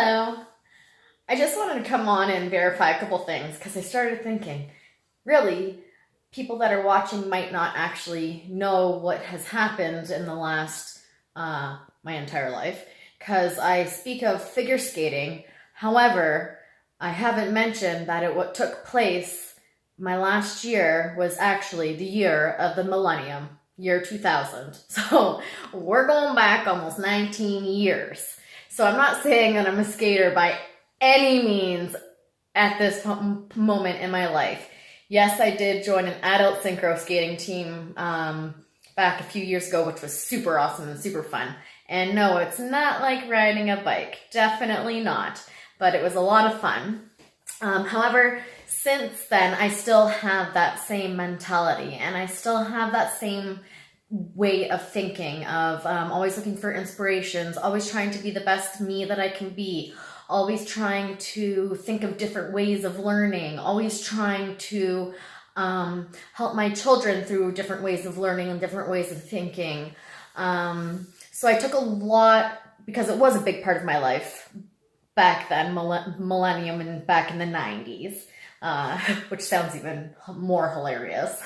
Hello. I just wanted to come on and verify a couple things because I started thinking, really, people that are watching might not actually know what has happened in the last, my entire life. Because I speak of figure skating. However, I haven't mentioned that what took place my last year was actually the year of the millennium, year 2000. So we're going back almost 19 years. So I'm not saying that I'm a skater by any means at this moment in my life. Yes, I did join an adult synchro skating team back a few years ago, which was super awesome and super fun. And no, it's not like riding a bike. Definitely not. But it was a lot of fun. However, since then, I still have that same mentality and I still have that same way of thinking of always looking for inspirations, always trying to be the best me that I can be, always trying to think of different ways of learning, always trying to help my children through different ways of learning and different ways of thinking. So I took a lot, because it was a big part of my life back then, millennium and back in the 90s, which sounds even more hilarious.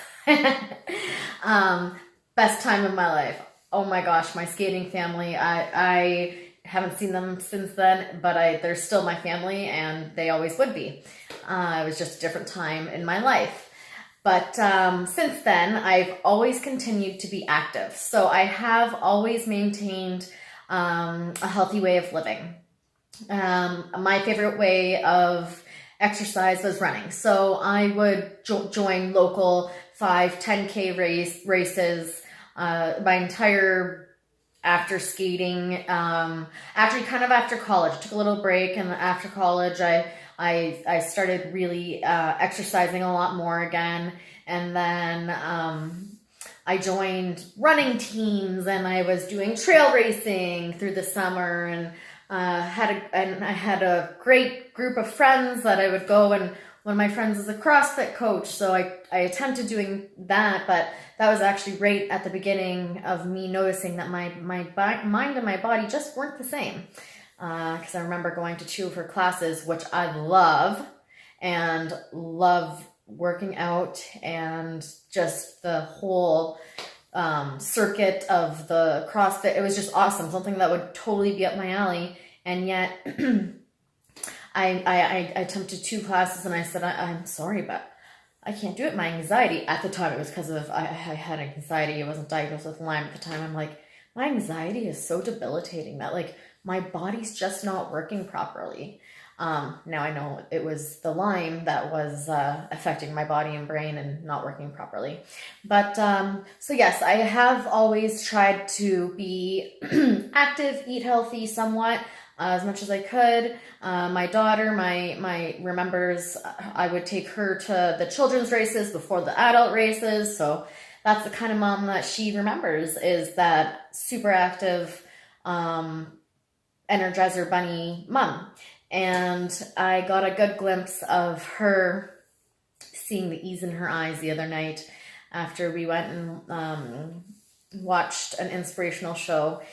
Best time of my life. Oh my gosh, my skating family. I haven't seen them since then, but they're still my family and they always would be. It was just a different time in my life. But since then, I've always continued to be active. So I have always maintained a healthy way of living. My favorite way of exercise was running. So I would join local 5, 10K races. My entire after skating, after college, took a little break, and after college, I started really exercising a lot more again, and then I joined running teams, and I was doing trail racing through the summer, and I had a great group of friends that I would go, and one of my friends is a CrossFit coach, so I attempted doing that, but that was actually right at the beginning of me noticing that my mind and my body just weren't the same. Because I remember going to 2 of her classes, which I love, and love working out and just the whole circuit of the CrossFit. It was just awesome, something that would totally be up my alley, and yet I attempted 2 classes and I said, I'm sorry, but I can't do it. My anxiety, at the time, it was because of, I had anxiety. I wasn't diagnosed with Lyme at the time. I'm like, my anxiety is so debilitating that like my body's just not working properly. Now I know it was the Lyme that was affecting my body and brain and not working properly. But so yes, I have always tried to be active, eat healthy somewhat, as much as I could. My daughter, my remembers I would take her to the children's races before the adult races. So that's the kind of mom that she remembers, is that super active, Energizer Bunny mom. And I got a good glimpse of her, seeing the ease in her eyes the other night after we went and watched an inspirational show,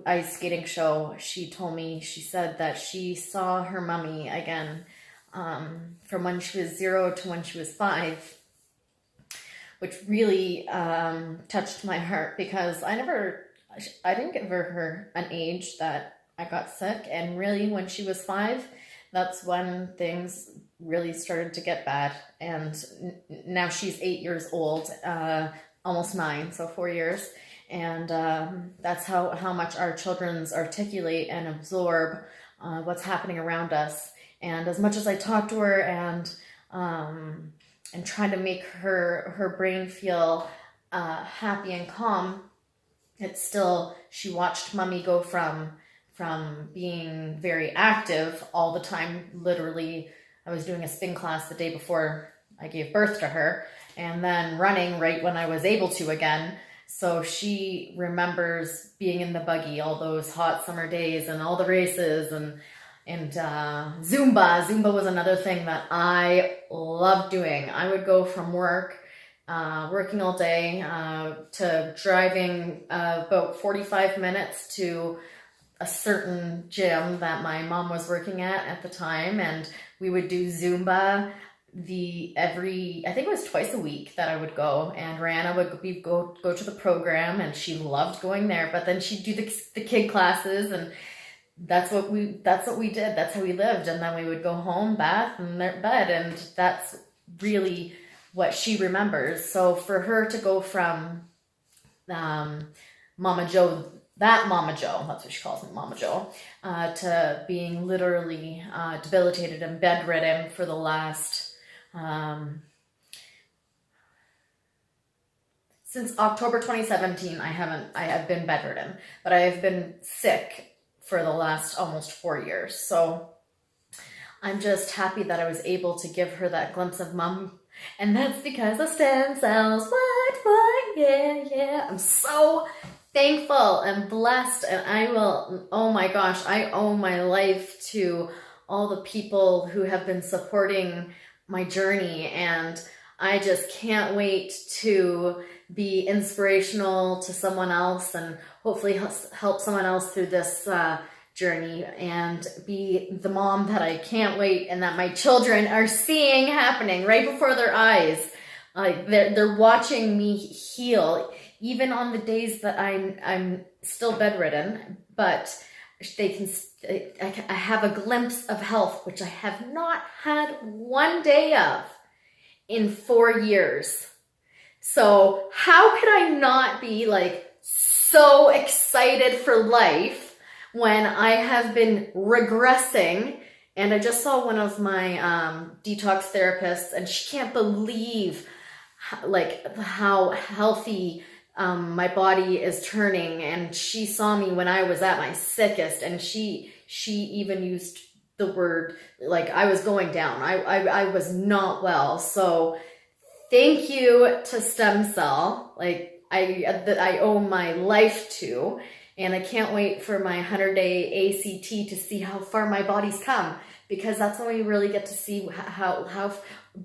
ice skating show. She told me, she said that she saw her mummy again from when she was 0 to when she was 5, which really touched my heart, because I didn't give her an age that I got sick, and really when she was 5, that's when things really started to get bad. And now she's 8 years old, almost 9, so 4 years. And that's how much our children's articulate and absorb what's happening around us. And as much as I talk to her and try to make her brain feel happy and calm, it's still, she watched Mummy go from being very active all the time. Literally, I was doing a spin class the day before I gave birth to her, and then running right when I was able to again. So she remembers being in the buggy all those hot summer days and all the races, and Zumba. Zumba was another thing that I loved doing. I would go from work, working all day, to driving about 45 minutes to a certain gym that my mom was working at the time, and we would do Zumba I think it was twice a week that I would go, and Rihanna would go to the program, and she loved going there, but then she'd do the kid classes, and that's what we did. That's how we lived. And then we would go home, bath, and bed, and that's really what she remembers. So for her to go from Mama Joe, that's what she calls me, Mama Joe, to being literally debilitated and bedridden for the last since October 2017. I have been bedridden, but I have been sick for the last almost 4 years. So I'm just happy that I was able to give her that glimpse of mom. And that's because of stem cells. What? Yeah. I'm so thankful and blessed. And oh my gosh, I owe my life to all the people who have been supporting my journey. And I just can't wait to be inspirational to someone else, and hopefully help someone else through this journey, and be the mom that I can't wait, and that my children are seeing happening right before their eyes. Like they're watching me heal, even on the days that I'm still bedridden, but I have a glimpse of health, which I have not had one day of in 4 years. So how could I not be like so excited for life when I have been regressing? And I just saw one of my detox therapists, and she can't believe like how healthy my body is turning. And she saw me when I was at my sickest, and she even used the word, like, I was going down. I was not well. So thank you to Stem Cell. Like I owe my life to, and I can't wait for my 100-day ACT to see how far my body's come, because that's when we really get to see how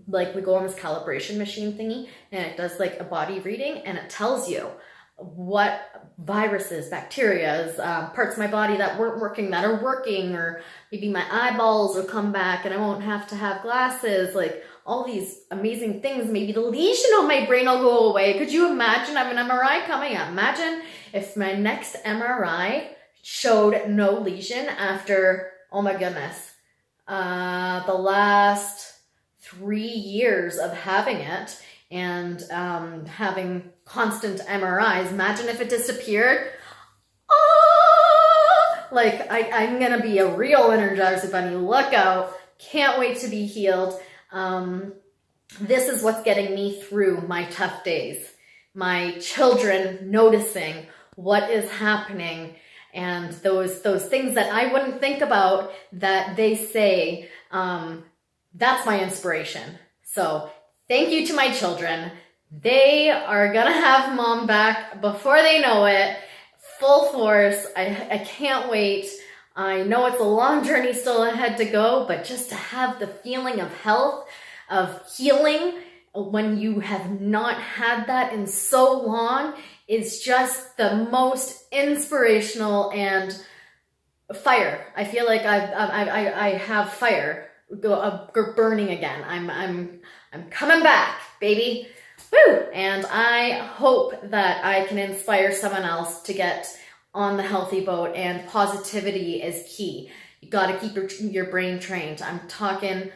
like we go on this calibration machine thingy, and it does like a body reading, and it tells you what viruses, bacterias, parts of my body that weren't working that are working, or maybe my eyeballs will come back and I won't have to have glasses, like all these amazing things. Maybe the lesion on my brain will go away. Could you imagine? I have an MRI coming up. Imagine if my next MRI showed no lesion after, oh my goodness, the last 3 years of having it, and having constant MRIs. Imagine if it disappeared. Oh, like I'm gonna be a real Energizer Bunny. Look out. Can't wait to be healed. This is what's getting me through my tough days. My children noticing what is happening, and those things that I wouldn't think about that they say, that's my inspiration. So thank you to my children. They are gonna have mom back before they know it, full force. I can't wait. I know it's a long journey still ahead to go, but just to have the feeling of health, of healing, when you have not had that in so long, is just the most inspirational. And fire. I feel like I have fire burning again. I'm coming back, baby. Woo! And I hope that I can inspire someone else to get on the healthy boat, and positivity is key. You got to keep your brain trained. I'm talking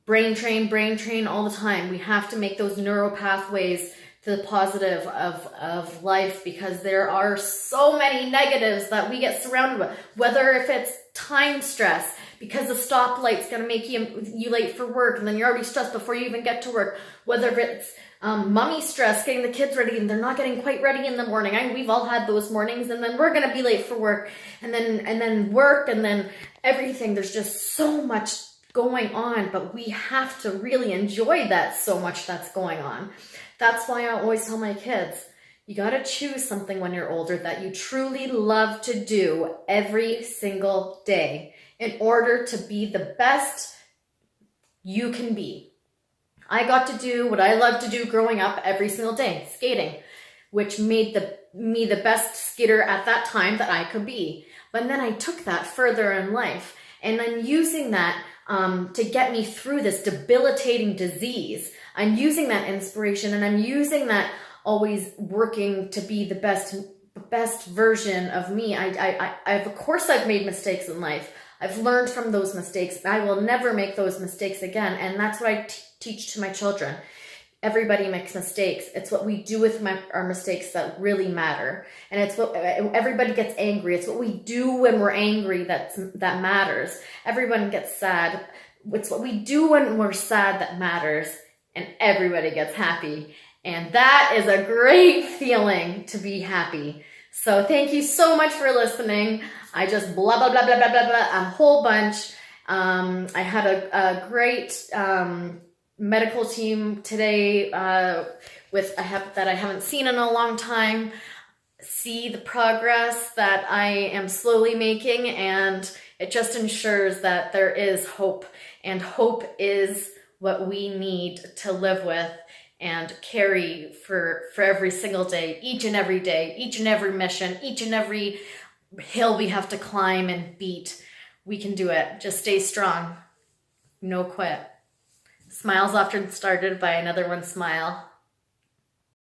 brain train all the time. We have to make those neural pathways to the positive of life, because there are so many negatives that we get surrounded with, whether if it's time stress, because the stoplight's going to make you late for work, and then you're already stressed before you even get to work, whether it's mommy stress, getting the kids ready, and they're not getting quite ready in the morning. We've all had those mornings, and then we're going to be late for work, and then work, and then everything. There's just so much going on, but we have to really enjoy that so much that's going on. That's why I always tell my kids, you got to choose something when you're older that you truly love to do every single day in order to be the best you can be. I got to do what I loved to do growing up every single day, skating, which made the me the best skitter at that time that I could be. But then I took that further in life, and I'm using that to get me through this debilitating disease. I'm using that inspiration, and I'm using that always working to be the best version of me. Of course I've made mistakes in life. I've learned from those mistakes. I will never make those mistakes again. And that's what I teach to my children. Everybody makes mistakes. It's what we do with our mistakes that really matter. And it's what everybody gets angry. It's what we do when we're angry that matters. Everyone gets sad. It's what we do when we're sad that matters. And everybody gets happy. And that is a great feeling, to be happy. So thank you so much for listening. I just blah, blah, blah, blah, blah, blah, blah, a whole bunch. I had a great medical team today that I haven't seen in a long time. See the progress that I am slowly making, and it just ensures that there is hope. And hope is what we need to live with and carry for every single day, each and every mission, each and every hill we have to climb and beat. We can do it. Just stay strong. No quit. Smiles often started by another one's smile.